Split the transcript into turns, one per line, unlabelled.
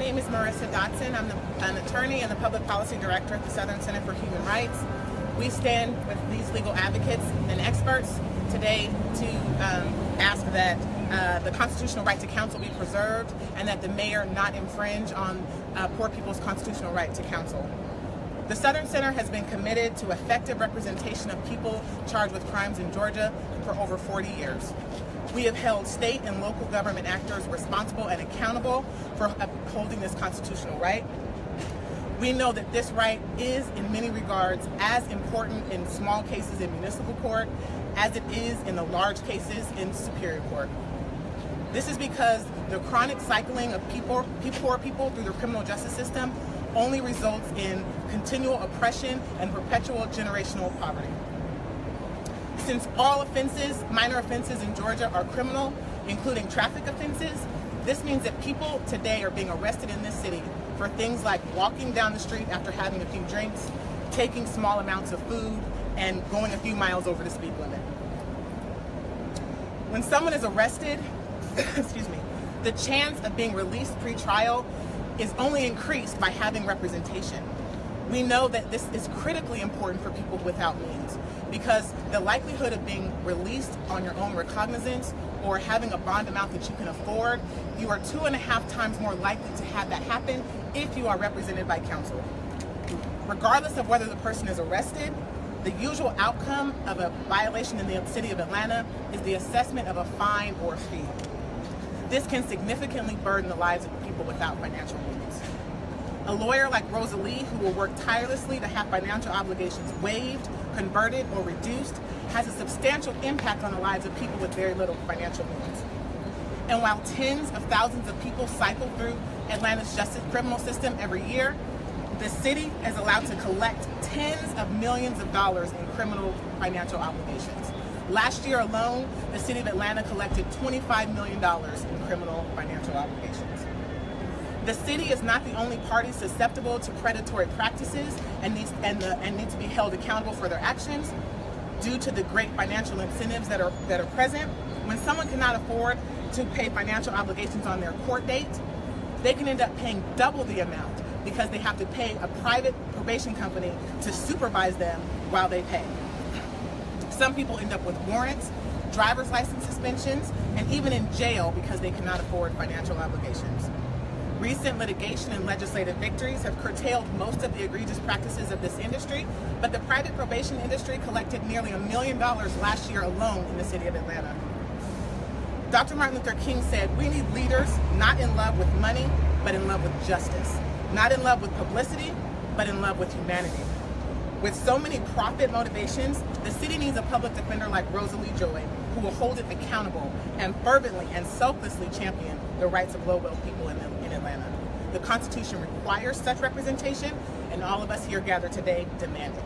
name is Marissa Dodson. I'm an attorney and the public policy director at the Southern Center for Human Rights. We stand with these legal advocates and experts today to ask that the constitutional right to counsel be preserved and that the mayor not infringe on poor people's constitutional right to counsel. The Southern Center has been committed to effective representation of people charged with crimes in Georgia for over 40 years. We have held state and local government actors responsible and accountable for upholding this constitutional right. We know that this right is, in many regards, as important in small cases in municipal court as it is in the large cases in Superior Court. This is because the chronic cycling of poor people through the criminal justice system only results in continual oppression and perpetual generational poverty. Since all offenses, minor offenses in Georgia are criminal, including traffic offenses, this means that people today are being arrested in this city for things like walking down the street after having a few drinks, taking small amounts of food, and going a few miles over the speed limit. When someone is arrested, the chance of being released pre-trial is only increased by having representation. We know that this is critically important for people without means because the likelihood of being released on your own recognizance or having a bond amount that you can afford, you are 2.5 times more likely to have that happen if you are represented by counsel. Regardless of whether the person is arrested, the usual outcome of a violation in the city of Atlanta is the assessment of a fine or fee. This can significantly burden the lives of people without financial means. A lawyer like Rosalie, who will work tirelessly to have financial obligations waived, converted, or reduced, has a substantial impact on the lives of people with very little financial means. And while tens of thousands of people cycle through Atlanta's justice criminal system every year, the city is allowed to collect tens of millions of dollars in criminal financial obligations. Last year alone, the city of Atlanta collected $25 million in criminal financial obligations. The city is not the only party susceptible to predatory practices and needs to be held accountable for their actions due to the great financial incentives that are present. When someone cannot afford to pay financial obligations on their court date, they can end up paying double the amount because they have to pay a private probation company to supervise them while they pay. Some people end up with warrants, driver's license suspensions, and even in jail because they cannot afford financial obligations. Recent litigation and legislative victories have curtailed most of the egregious practices of this industry, but the private probation industry collected nearly $1 million last year alone in the city of Atlanta. Dr. Martin Luther King said, "We need leaders not in love with money, but in love with justice. Not in love with publicity, but in love with humanity." With so many profit motivations, the city needs a public defender like Rosalie Joy, who will hold it accountable and fervently and selflessly champion the rights of low-wealth people in Atlanta. The Constitution requires such representation, and all of us here gathered today demand it.